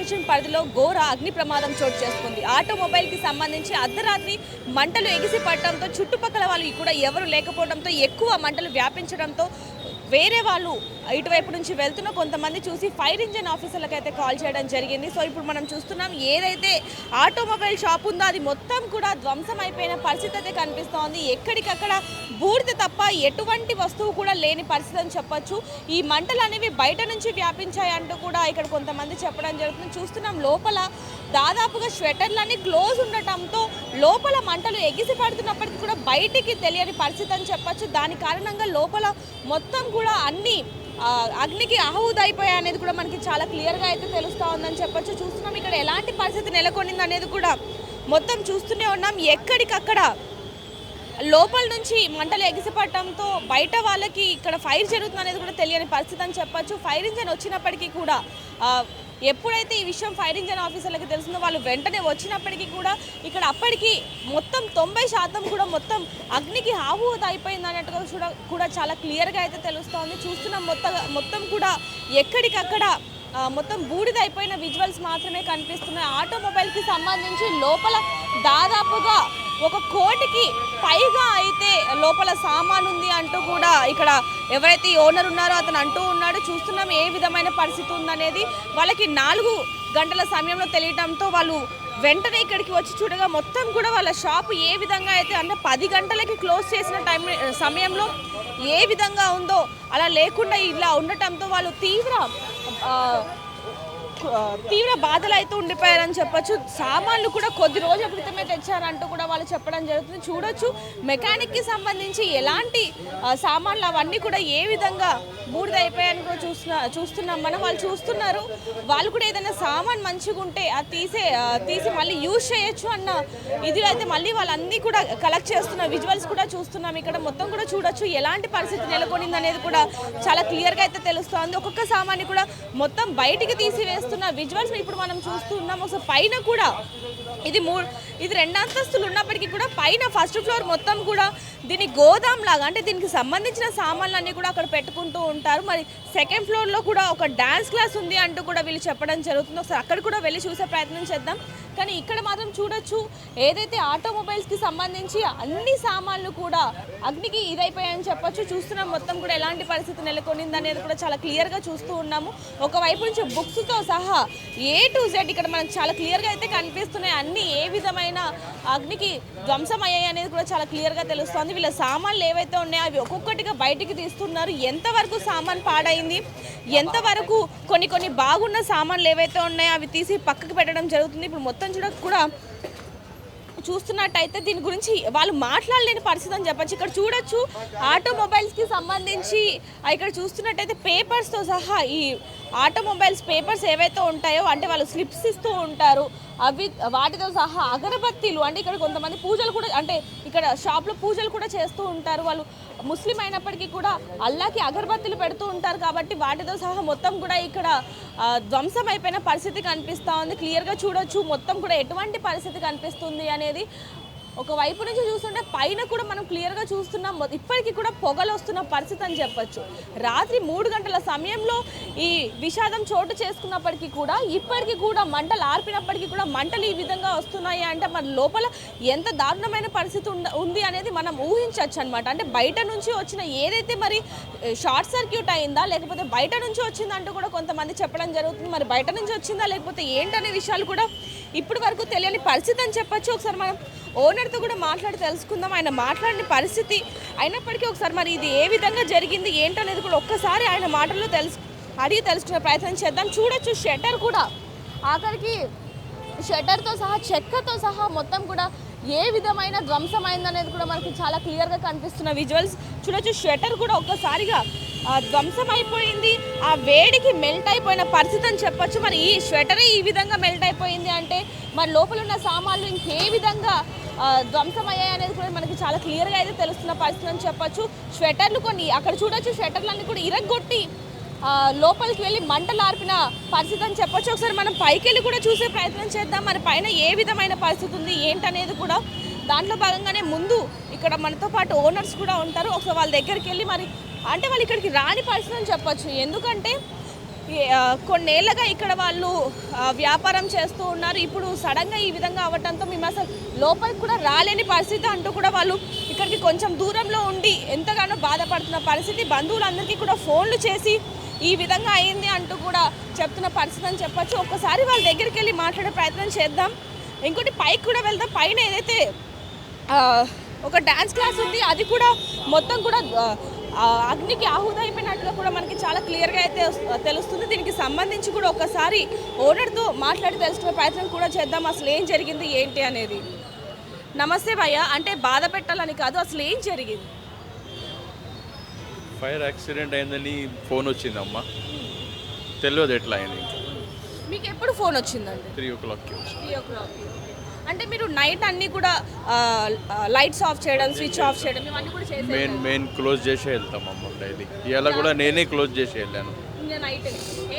Station పరిధిలో ఘోర అగ్ని ప్రమాదం చోటు చేసుకుంది. ఆటోమొబైల్కి సంబంధించి అర్ధరాత్రి మంటలు ఎగిసిపడటంతో చుట్టుపక్కల వాళ్ళు కూడా ఎవరు లేకపోవడంతో ఎక్కువ మంటలు వ్యాపించడంతో వేరే వాళ్ళు ఇటువైపు నుంచి వెళ్తున్న కొంతమంది చూసి ఫైర్ ఇంజిన్ ఆఫీసర్లకు అయితే కాల్ చేయడం జరిగింది. సో ఇప్పుడు మనం చూస్తున్నాం ఏదైతే ఆటోమొబైల్ షాప్ ఉందో అది మొత్తం కూడా ధ్వంసం అయిపోయిన పరిస్థితి అయితే కనిపిస్తోంది. ఎక్కడికక్కడ బూడిద తప్ప ఎటువంటి వస్తువు కూడా లేని పరిస్థితి అని చెప్పొచ్చు. ఈ మంటలు అనేవి బయట నుంచి వ్యాపించాయంటూ కూడా ఇక్కడ కొంతమంది చెప్పడం జరుగుతుంది. చూస్తున్నాం లోపల దాదాపుగా స్వెటర్లన్నీ క్లోజ్ ఉండటంతో లోపల మంటలు ఎగిసి పడుతున్నప్పటికీ కూడా బయటికి తెలియని పరిస్థితి అని చెప్పొచ్చు. దాని కారణంగా లోపల మొత్తం కూడా అన్ని అగ్నికి ఆహుదైపోయాయి అనేది కూడా మనకి చాలా క్లియర్గా అయితే తెలుస్తూ ఉందని చెప్పొచ్చు. చూస్తున్నాం ఇక్కడ ఎలాంటి పరిస్థితి నెలకొనింది అనేది కూడా మొత్తం చూస్తూనే ఉన్నాం. ఎక్కడికక్కడ లోపల నుంచి మంటలు ఎగిసిపడటంతో బయట వాళ్ళకి ఇక్కడ ఫైర్ జరుగుతుంది అనేది కూడా తెలియని పరిస్థితి అని చెప్పొచ్చు. ఫైర్ ఇంజన్ వచ్చినప్పటికీ కూడా ఎప్పుడైతే ఈ విషయం ఫైర్ ఇంజన్ ఆఫీసర్లకి తెలిసిందో వాళ్ళు వెంటనే వచ్చినప్పటికీ కూడా ఇక్కడ అప్పటికి మొత్తం 90% కూడా మొత్తం అగ్నికి ఆహుతి అయిపోయింది అన్నట్టుగా కూడా చాలా క్లియర్గా అయితే తెలుస్తోంది. చూస్తున్నాం మొత్తం కూడా ఎక్కడికక్కడ మొత్తం బూడిద అయిపోయిన విజువల్స్ మాత్రమే కనిపిస్తున్నాయి. ఆటోమొబైల్కి సంబంధించి లోపల దాదాపుగా 1 కోటికి పైగా అయితే లోపల సామాన్ ఉంది అంటూ కూడా ఇక్కడ ఎవరైతే ఓనర్ ఉన్నారో అతను అంటూ ఉన్నాడు. చూస్తున్నాం ఏ విధమైన పరిస్థితి ఉందనేది వాళ్ళకి 4 గంటల సమయంలో తెలియటంతో వాళ్ళు వెంటనే ఇక్కడికి వచ్చి చూడగా మొత్తం కూడా వాళ్ళ షాప్ ఏ విధంగా అయితే అంటే 10 గంటలకి క్లోజ్ చేసిన సమయంలో ఏ విధంగా ఉందో అలా లేకుండా ఇలా ఉండటంతో వాళ్ళు తీవ్ర బాధలు అయితే ఉండిపోయారని చెప్పొచ్చు. సామాన్లు కూడా కొద్ది రోజుల క్రితమే తెచ్చారంటూ కూడా వాళ్ళు చెప్పడం జరుగుతుంది. చూడొచ్చు మెకానిక్కి సంబంధించి ఎలాంటి సామాన్లు అవన్నీ కూడా ఏ విధంగా బూడిద అయిపోయాయని కూడా చూస్తున్నాం మనం. వాళ్ళు చూస్తున్నారు వాళ్ళు కూడా ఏదైనా సామాన్ మంచిగా ఉంటే అది తీసి మళ్ళీ యూజ్ చేయొచ్చు అన్న ఇది అయితే మళ్ళీ వాళ్ళన్నీ కూడా కలెక్ట్ చేస్తున్న విజువల్స్ కూడా చూస్తున్నాం. ఇక్కడ మొత్తం కూడా చూడొచ్చు ఎలాంటి పరిస్థితి నెలకొనింది అనేది కూడా చాలా క్లియర్గా అయితే తెలుస్తోంది. ఒక్కొక్క సామాన్ని కూడా మొత్తం బయటికి తీసివేస్తున్న విజువల్స్ ఇప్పుడు మనం చూస్తూ ఉన్నాం. ఒకసారి పైన కూడా ఇది 2 అంతస్తులు ఉన్నప్పటికీ కూడా పైన ఫస్ట్ ఫ్లోర్ మొత్తం కూడా దీని గోదాం లాగా అంటే దీనికి సంబంధించిన సామాన్లు అన్నీ కూడా అక్కడ పెట్టుకుంటూ ఉంటారు. మరి సెకండ్ ఫ్లోర్లో కూడా ఒక డాన్స్ క్లాస్ ఉంది అంటూ కూడా వీళ్ళు చెప్పడం జరుగుతుంది. ఒకసారి అక్కడ కూడా వెళ్ళి చూసే ప్రయత్నం చేద్దాం. కానీ ఇక్కడ మాత్రం చూడొచ్చు ఏదైతే ఆటోమొబైల్స్కి సంబంధించి అన్ని సామాన్లు కూడా అగ్నికి ఇదైపోయాయని చెప్పొచ్చు. చూస్తున్నాం మొత్తం కూడా ఎలాంటి పరిస్థితి నెలకొనింది అనేది కూడా చాలా క్లియర్గా చూస్తూ ఉన్నాము. ఒకవైపు నుంచి బుక్స్తో సహా A to Z ఇక్కడ మనకు చాలా క్లియర్గా అయితే కనిపిస్తున్నాయి. అన్ని ఏ విధమైన అగ్నికి ధ్వంసం అయ్యాయి అనేది కూడా చాలా క్లియర్గా తెలుస్తోంది. వీళ్ళ సామాన్లు ఏవైతే ఉన్నాయో అవి ఒక్కొక్కటిగా బయటికి తీస్తున్నారు. ఎంతవరకు సామాన్ పాడైంది, ఎంతవరకు కొన్ని బాగున్న సామాన్లు ఏవైతే ఉన్నాయో అవి తీసి పక్కకు పెట్టడం జరుగుతుంది. ఇప్పుడు మొత్తం కూడా చూస్తున్నట్టయితే దీని గురించి వాళ్ళు మాట్లాడలేని పరిస్థితి అని చెప్పచ్చు. ఇక్కడ చూడొచ్చు ఆటోమొబైల్స్కి సంబంధించి ఇక్కడ చూస్తున్నట్టయితే పేపర్స్తో సహా ఈ ఆటోమొబైల్స్ పేపర్స్ ఏవైతే ఉంటాయో అంటే వాళ్ళు స్లిప్స్ ఇస్తూ ఉంటారు అవి వాటితో సహా అగరబత్తీలు అంటే ఇక్కడ కొంతమంది పూజలు కూడా అంటే ఇక్కడ షాప్లో పూజలు కూడా చేస్తూ ఉంటారు. వాళ్ళు ముస్లిం అయినప్పటికీ కూడా అల్లాకి అగరబత్తీలు పెడుతూ ఉంటారు కాబట్టి వాటితో సహా మొత్తం కూడా ఇక్కడ ధ్వంసం అయిపోయిన పరిస్థితి కనిపిస్తూ ఉంది. క్లియర్గా చూడొచ్చు మొత్తం కూడా ఎటువంటి పరిస్థితి కనిపిస్తుంది అనేది. ఒకవైపు నుంచి చూస్తుంటే పైన కూడా మనం క్లియర్గా చూస్తున్నాం ఇప్పటికీ కూడా పొగలు వస్తున్న పరిస్థితి అని చెప్పొచ్చు. రాత్రి 3 గంటల సమయంలో ఈ విషాదం చోటు చేసుకున్నప్పటికీ కూడా ఇప్పటికీ కూడా మంటలు ఆర్పినప్పటికీ కూడా మంటలు ఈ విధంగా వస్తున్నాయి అంటే మరి లోపల ఎంత దారుణమైన పరిస్థితి ఉంది అనేది మనం ఊహించవచ్చు అనమాట. అంటే బయట నుంచి వచ్చిన ఏదైతే మరి షార్ట్ సర్క్యూట్ అయిందా లేకపోతే బయట నుంచి వచ్చిందంటూ కూడా కొంతమంది చెప్పడం జరుగుతుంది. మరి బయట నుంచి వచ్చిందా లేకపోతే ఏంటనే విషయాలు కూడా ఇప్పటి వరకు తెలియని పరిస్థితి అని చెప్పొచ్చు. ఒకసారి మనం ఓనర్తో కూడా మాట్లాడి తెలుసుకుందాం ఆయన మాట్లాడిన పరిస్థితి అయినప్పటికీ ఒకసారి మరి ఇది ఏ విధంగా జరిగింది ఏంటనేది కూడా ఒక్కసారి ఆయన మాటల్లో అడిగి తెలుసుకునే ప్రయత్నం చేద్దాం. చూడొచ్చు షట్టర్ కూడా ఆఖరికి షట్టర్తో సహా చెక్కతో సహా మొత్తం కూడా ఏ విధమైన ధ్వంసమైందనేది కూడా మనకి చాలా క్లియర్గా కనిపిస్తున్న విజువల్స్ చూడొచ్చు. షట్టర్ కూడా ఒక్కసారిగా ధ్వంసం అయిపోయింది. ఆ వేడికి మెల్ట్ అయిపోయిన పరిస్థితి అని చెప్పొచ్చు. మరి ఈ స్వెటరే ఈ విధంగా మెల్ట్ అయిపోయింది అంటే మరి లోపల ఉన్న సామాన్లు ఇంకే విధంగా ధ్వంసం అయ్యాయి అనేది కూడా మనకి చాలా క్లియర్గా అయితే తెలుస్తున్న పరిస్థితి అని చెప్పొచ్చు. స్వెటర్లు కొన్ని అక్కడ చూడొచ్చు స్వెటర్లన్నీ కూడా ఇరగ్గొట్టి లోపలికి వెళ్ళి మంటలు ఆర్పిన పరిస్థితి అని చెప్పొచ్చు. ఒకసారి మనం పైకి వెళ్ళి కూడా చూసే ప్రయత్నం చేద్దాం. మరి పైన ఏ విధమైన పరిస్థితి ఉంది ఏంటనేది కూడా దాంట్లో భాగంగానే ముందు ఇక్కడ మనతో పాటు ఓనర్స్ కూడా ఉంటారు. ఒకసారి వాళ్ళ దగ్గరికి వెళ్ళి మరి అంటే వాళ్ళు ఇక్కడికి రాని పరిస్థితి అని చెప్పొచ్చు. ఎందుకంటే కొన్నేళ్ళగా ఇక్కడ వాళ్ళు వ్యాపారం చేస్తూ ఉన్నారు. ఇప్పుడు సడన్గా ఈ విధంగా అవ్వడంతో మేము అసలు లోపలికి కూడా రాలేని పరిస్థితి అంటూ కూడా వాళ్ళు ఇక్కడికి కొంచెం దూరంలో ఉండి ఎంతగానో బాధపడుతున్న పరిస్థితి. బంధువులందరికీ కూడా ఫోన్లు చేసి ఈ విధంగా అయింది అంటూ కూడా చెప్తున్న పరిస్థితి అని చెప్పచ్చు. ఒక్కసారి వాళ్ళ దగ్గరికి వెళ్ళి మాట్లాడే ప్రయత్నం చేద్దాం. ఇంకోటి పైకి కూడా వెళ్దాం. పైన ఏదైతే ఒక డ్యాన్స్ క్లాస్ ఉంది అది కూడా మొత్తం కూడా అగ్నికి ఆహుతైపోయినట్టుగా కూడా మనకి చాలా క్లియర్గా అయితే తెలుస్తుంది. దీనికి సంబంధించి కూడా ఒకసారి ఓనర్తో మాట్లాడి తెలుసుకునే ప్రయత్నం కూడా చేద్దాం. అసలు ఏం జరిగింది ఏంటి అనేది. నమస్తే భయ్య, అంటే బాధ పెట్టాలని కాదు, అసలు ఏం జరిగింది? ఫైర్ యాక్సిడెంట్ అయిందని ఫోన్ వచ్చిందమ్మా, తెలియదు ఎట్లా అయింది. మీకు ఎప్పుడు ఫోన్ వచ్చిందండి? 3 o'clock. 3 o'clock. అంటే మీరు నైట్ అన్నీ కూడా లైట్స్ ఆఫ్ చేయడం, స్విచ్ ఆఫ్ చేయడం ఇవన్నీ కూడా చేసేది? మెయిన్ క్లోజ్ చేసి వెళ్తాం అమ్మ డైలీ. ఇవాళ కూడా నేనే క్లోజ్ చేసి వెళ్ళాను. నైట్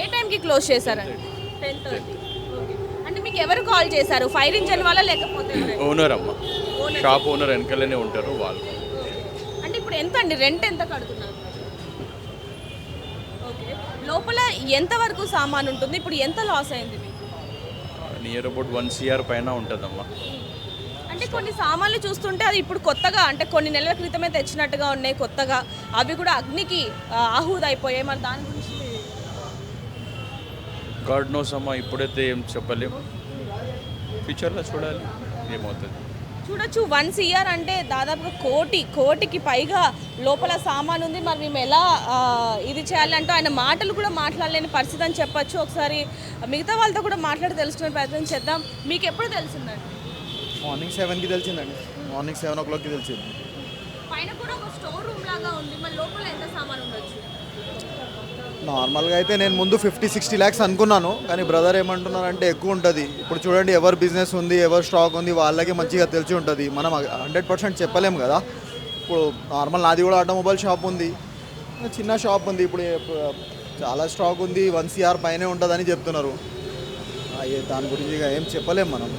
ఏ టైంకి క్లోజ్ చేశారండి? 10:30. అంటే మీకు ఎవరు కాల్ చేశారు? ఫైర్ ఇంజన్ వల్ల లేకపోతే ఓనర్ అమ్మ, షాప్ ఓనర్ వెనకాలనే ఉంటారు వాళ్ళు. అంటే ఇప్పుడు ఎంత అండి రెంట్ ఎంత కడుతున్నారు? ఓకే, లోపల ఎంతవరకు సామాన్ ఉంటుంది? ఇప్పుడు ఎంత లాస్ అయింది మీకు? నియర్ అబౌట్ 1 CR పైన ఉంటుందమ్మా. అంటే కొన్ని సామాన్లు చూస్తుంటే అది ఇప్పుడు కొత్తగా, అంటే కొన్ని నెలల క్రితమే తెచ్చినట్టుగా ఉన్నాయి కొత్తగా, అవి కూడా అగ్నికి ఆహుదైపోయాయి. మరి దాని గురించి గాడ్ నోస్ అమ్మా, ఇప్పుడైతే ఏం చెప్పలేము, ఫ్యూచర్లో చూడాలి ఏమవుతుంది. చూడొచ్చు 1 CR అంటే దాదాపుగా కోటికి పైగా లోపల సామాన్ ఉంది. మరి మేము ఎలా ఇది చేయాలంటూ ఆయన మాటలు కూడా మాట్లాడలేని పరిస్థితి అని చెప్పచ్చు. ఒకసారి మిగతా వాళ్ళతో కూడా మాట్లాడి తెలుసుకునే ప్రయత్నం చేద్దాం. మీకు ఎప్పుడు తెలిసిందండి? మార్నింగ్ 7కి తెలిసిందండి. మార్నింగ్ 7 o'clockకి తెలిసింది. పైన కూడా ఒక స్టోర్ రూమ్ లాగా ఉంది. మరి లోపల ఎంత సామాన్ ఉండొచ్చు? నార్మల్గా అయితే నేను ముందు 50-60 lakhs అనుకున్నాను, కానీ బ్రదర్ ఏమంటున్నారంటే ఎక్కువ ఉంటుంది. ఇప్పుడు చూడండి, ఎవరు బిజినెస్ ఉంది, ఎవరు స్టాక్ ఉంది వాళ్ళకి మంచిగా తెలిసి ఉంటుంది. మనం 100% చెప్పలేము కదా. ఇప్పుడు నార్మల్ నాది కూడా ఆటోమొబైల్ షాప్ ఉంది, చిన్న షాప్ ఉంది. ఇప్పుడు చాలా స్టాక్ ఉంది, 1 CR పైనే ఉంటుందని చెప్తున్నారు. దాని గురించి ఇక ఏం చెప్పలేము మనం.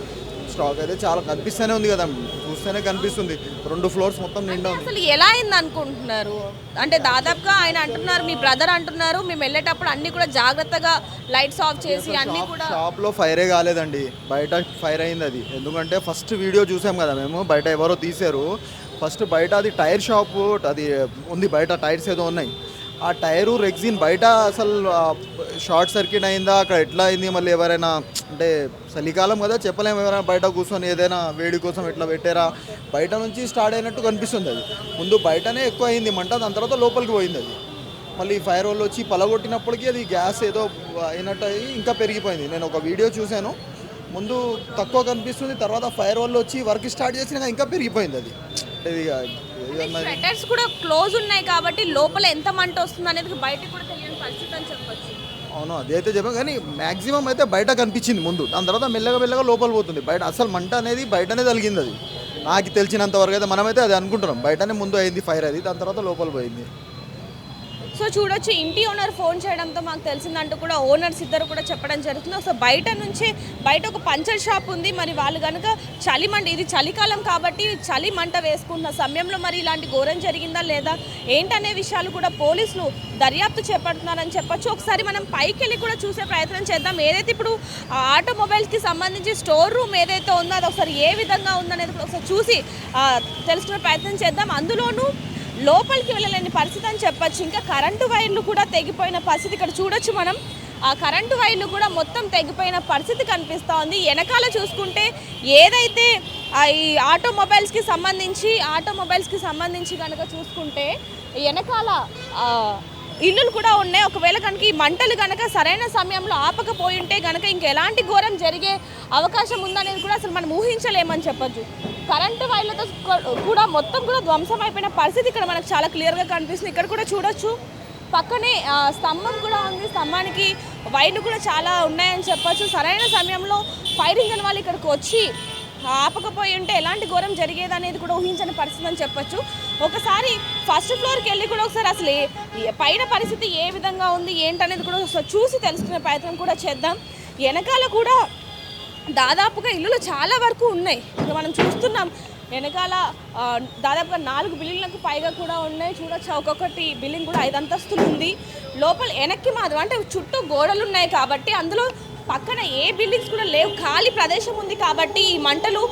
స్టాక్ అయితే చాలా కనిపిస్తూనే ఉంది కదా, చూస్తేనే కనిపిస్తుంది. 2 floors మొత్తం నిండా ఉంది. అసలు ఎలా అయింది అనుకుంటున్నారు? అంటే దాదాపుగా ఆయన అంటున్నారు, మీ బ్రదర్ అంటున్నారు, మేము వెళ్ళేటప్పుడు అన్ని కూడా జాగ్రత్తగా లైట్స్ ఆఫ్ చేసి అన్ని కూడా. షాప్లో ఫైరే కాలేదండి, బయట ఫైర్ అయింది అది. ఎందుకంటే ఫస్ట్ వీడియో చూసాం కదా మేము, బయట ఎవరో తీశారు. ఫస్ట్ బయట అది టైర్ షాపు అది ఉంది, బయట టైర్స్ ఏదో ఉన్నాయి. ఆ టైరు రెగ్జిన్ బయట అసలు షార్ట్ సర్క్యూట్ అయిందా, అక్కడ ఎట్లా అయింది, మళ్ళీ ఎవరైనా అంటే చలికాలం కదా చెప్పలేము, ఎవరైనా బయట కూర్చొని ఏదైనా వేడి కోసం ఎట్లా పెట్టారా, బయట నుంచి స్టార్ట్ అయినట్టు కనిపిస్తుంది. అది ముందు బయటనే ఎక్కువ అయింది మంట, దాని తర్వాత లోపలికి పోయింది. అది మళ్ళీ ఫైర్ వాళ్ళు వచ్చి పలగొట్టినప్పటికీ అది గ్యాస్ ఏదో అయినట్టు అయ్యి ఇంకా పెరిగిపోయింది. నేను ఒక వీడియో చూశాను, ముందు తక్కువ కనిపిస్తుంది, తర్వాత ఫైర్ వాళ్ళు వచ్చి వర్క్ స్టార్ట్ చేసినాక ఇంకా పెరిగిపోయింది. అది షట్టర్స్ కూడా క్లోజ్ ఉన్నాయి కాబట్టి లోపల ఎంత మంట వస్తుంది అనేది బయటకు కూడా తెలియని పరిస్థితి అని చెప్పొచ్చు. అవును, అదైతే చెప్పాం, కానీ మ్యాక్సిమం అయితే బయట కనిపించింది ముందు, దాని తర్వాత మెల్లగా లోపల పోతుంది. బయట అసలు మంట అనేది బయటనే తగిలింది. అది నాకు తెలిసినంత వరకు అయితే మనమైతే అది అనుకుంటున్నాం, బయటనే ముందు అయింది ఫైర్, అది దాని తర్వాత లోపల పోయింది. సో చూడొచ్చు, ఇంటి ఓనర్ ఫోన్ చేయడంతో మాకు తెలిసిందంటూ కూడా ఓనర్స్ ఇద్దరు కూడా చెప్పడం జరుగుతుంది. సో బయట ఒక పంచర్ షాప్ ఉంది. మరి వాళ్ళు కనుక ఇది చలికాలం కాబట్టి చలి మంట వేసుకుంటున్న సమయంలో మరి ఇలాంటి ఘోరం జరిగిందా లేదా ఏంటనే విషయాలు కూడా పోలీసులు దర్యాప్తు చేపడుతున్నారని చెప్పొచ్చు. ఒకసారి మనం పైకి వెళ్ళి కూడా చూసే ప్రయత్నం చేద్దాం. ఏదైతే ఇప్పుడు ఆటోమొబైల్స్కి సంబంధించి స్టోర్ రూమ్ ఏదైతే ఉందో అది ఒకసారి ఏ విధంగా ఉందనేది కూడా ఒకసారి చూసి తెలుసుకునే ప్రయత్నం చేద్దాం. అందులోనూ లోపలికి వెళ్ళలేని పరిస్థితి అని చెప్పచ్చు. ఇంకా కరెంటు వైర్లు కూడా తెగిపోయిన పరిస్థితి ఇక్కడ చూడొచ్చు మనం. ఆ కరెంటు వైర్లు కూడా మొత్తం తెగిపోయిన పరిస్థితి కనిపిస్తూ ఉంది. వెనకాల చూసుకుంటే ఏదైతే ఈ ఆటోమొబైల్స్కి సంబంధించి కనుక చూసుకుంటే వెనకాల ఇల్లులు కూడా ఉన్నాయి. ఒకవేళ కనుక ఈ మంటలు కనుక సరైన సమయంలో ఆపకపోయి ఉంటే కనుక ఇంకెలాంటి ఘోరం జరిగే అవకాశం ఉందనేది కూడా అసలు మనం ఊహించలేమని చెప్పచ్చు. కరెంటు వైర్లతో కూడా మొత్తం కూడా ధ్వంసం అయిపోయిన పరిస్థితి ఇక్కడ మనకు చాలా క్లియర్గా కనిపిస్తుంది. ఇక్కడ కూడా చూడొచ్చు, పక్కనే స్తంభం కూడా ఉంది, స్తంభానికి వైర్లు కూడా చాలా ఉన్నాయని చెప్పచ్చు. సరైన సమయంలో ఫైర్ ఇంజన్ వాళ్ళు ఇక్కడికి వచ్చి ఆపకపోయి ఉంటే ఎలాంటి ఘోరం జరిగేది అనేది కూడా ఊహించని పరిస్థితి అని చెప్పచ్చు. ఒకసారి ఫస్ట్ ఫ్లోర్కి వెళ్ళి కూడా ఒకసారి అసలు పైన పరిస్థితి ఏ విధంగా ఉంది ఏంటనేది కూడా ఒకసారి చూసి తెలుసుకునే ప్రయత్నం కూడా చేద్దాం. వెనకాల కూడా దాదాపుగా ఇల్లులు చాలా వరకు ఉన్నాయి. ఇక మనం చూస్తున్నాం వెనకాల దాదాపుగా 4 బిల్డింగ్లకు పైగా కూడా ఉన్నాయి. చూడొచ్చు ఒక్కొక్కటి బిల్డింగ్ కూడా 5 అంతస్తులు ఉంది. లోపల వెనక్కి మాత్రం అంటే చుట్టూ గోడలు ఉన్నాయి కాబట్టి అందులో పక్కన ఏ బిల్డింగ్స్ కూడా లేవు, ఖాళీ ప్రదేశం ఉంది కాబట్టి ఈ మంటలు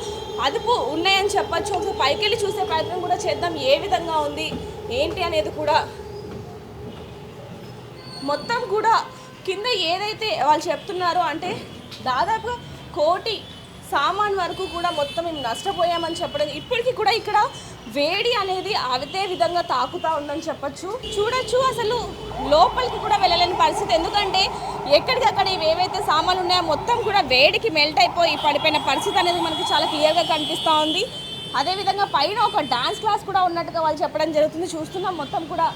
అదుపు ఉన్నాయని చెప్పచ్చు. ఒకసారి పైకి వెళ్ళి చూసే ప్రయత్నం కూడా చేద్దాం, ఏ విధంగా ఉంది ఏంటి అనేది కూడా. మొత్తం కూడా కింద ఏదైతే వాళ్ళు చెప్తున్నారో అంటే దాదాపుగా 1 కోటి సామాన్ వరకు కూడా మొత్తం మేము నష్టపోయామని చెప్పడం. ఇప్పటికీ కూడా ఇక్కడ వేడి అనేది అదే విధంగా తాకుతూ ఉందని చెప్పచ్చు. చూడొచ్చు అసలు లోపలికి కూడా వెళ్ళలేని పరిస్థితి, ఎందుకంటే ఎక్కడికక్కడ ఇవి ఏవైతే సామాన్లు ఉన్నాయో మొత్తం కూడా వేడికి మెల్ట్ అయిపోయి పడిపోయిన పరిస్థితి అనేది మనకి చాలా క్లియర్గా కనిపిస్తూ ఉంది. అదేవిధంగా పైన ఒక డాన్స్ క్లాస్ కూడా ఉన్నట్టుగా వాళ్ళు చెప్పడం జరుగుతుంది. చూస్తున్నాం మొత్తం కూడా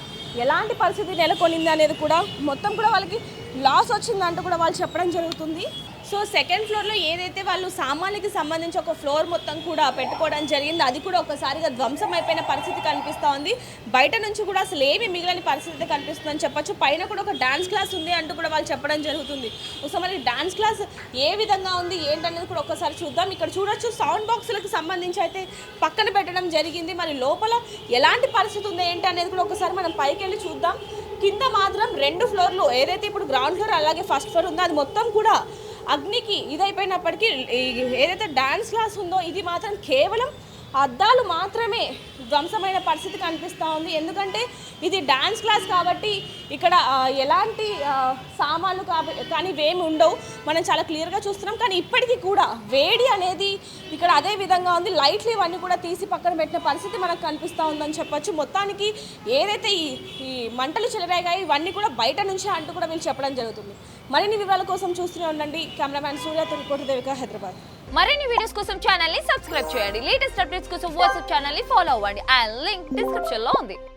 ఎలాంటి పరిస్థితి నెలకొనింది అనేది కూడా, మొత్తం కూడా వాళ్ళకి లాస్ వచ్చిందంటూ కూడా వాళ్ళు చెప్పడం జరుగుతుంది. సో సెకండ్ ఫ్లోర్లో ఏదైతే వాళ్ళు సామాన్లకి సంబంధించి ఒక ఫ్లోర్ మొత్తం కూడా పెట్టుకోవడం జరిగింది, అది కూడా ఒకసారిగా ధ్వంసం అయిపోయిన పరిస్థితి కనిపిస్తూ ఉంది. బయట నుంచి కూడా అసలు ఏమి మిగిలిన పరిస్థితి కనిపిస్తుందని చెప్పొచ్చు. పైన కూడా ఒక డాన్స్ క్లాస్ ఉంది అంటూ కూడా వాళ్ళు చెప్పడం జరుగుతుంది. ఒకసారి మరి డాన్స్ క్లాస్ ఏ విధంగా ఉంది ఏంటనేది కూడా ఒకసారి చూద్దాం. ఇక్కడ చూడొచ్చు సౌండ్ బాక్సులకు సంబంధించి అయితే పక్కన పెట్టడం జరిగింది. మరి లోపల ఎలాంటి పరిస్థితి ఉంది ఏంటి అనేది కూడా ఒకసారి మనం పైకి వెళ్ళి చూద్దాం. కింద మాత్రం 2 ఫ్లోర్లు ఏదైతే ఇప్పుడు గ్రౌండ్ ఫ్లోర్ అలాగే ఫస్ట్ ఫ్లోర్ ఉందో అది మొత్తం కూడా అగ్నికి ఇదైపోయినప్పటికీ ఏదైతే డాన్స్ క్లాస్ ఉందో ఇది మాత్రం కేవలం అద్దాలు మాత్రమే ధ్వంసమైన పరిస్థితి కనిపిస్తూ ఉంది. ఎందుకంటే ఇది డాన్స్ క్లాస్ కాబట్టి ఇక్కడ ఎలాంటి సామాన్లు కానీ ఇవేమి ఉండవు, మనం చాలా క్లియర్గా చూస్తున్నాం. కానీ ఇప్పటికీ కూడా వేడి అనేది ఇక్కడ అదే విధంగా ఉంది. లైట్లు ఇవన్నీ కూడా తీసి పక్కన పెట్టిన పరిస్థితి మనకు కనిపిస్తూ ఉందని చెప్పొచ్చు. మొత్తానికి ఏదైతే ఈ మంటలు చెలరేగాయి ఇవన్నీ కూడా బయట నుంచి అంటూ కూడా వీళ్ళు చెప్పడం జరుగుతుంది. మరిన్ని వివరాల కోసం చూస్తూనే ఉండండి. కెమెరామ్యాన్ సూర్యతో రిపోర్టర్ దేవిక, హైదరాబాద్. మరిన్ని వీడియోస్ కోసం ఛానల్ ని సబ్స్క్రైబ్ చేయండి. లేటెస్ట్ అప్డేట్స్ కోసం వాట్సాప్ ఛానల్ ని ఫాలో అవ్వండి. ఆ లింక్ డిస్క్రిప్షన్ లో ఉంది.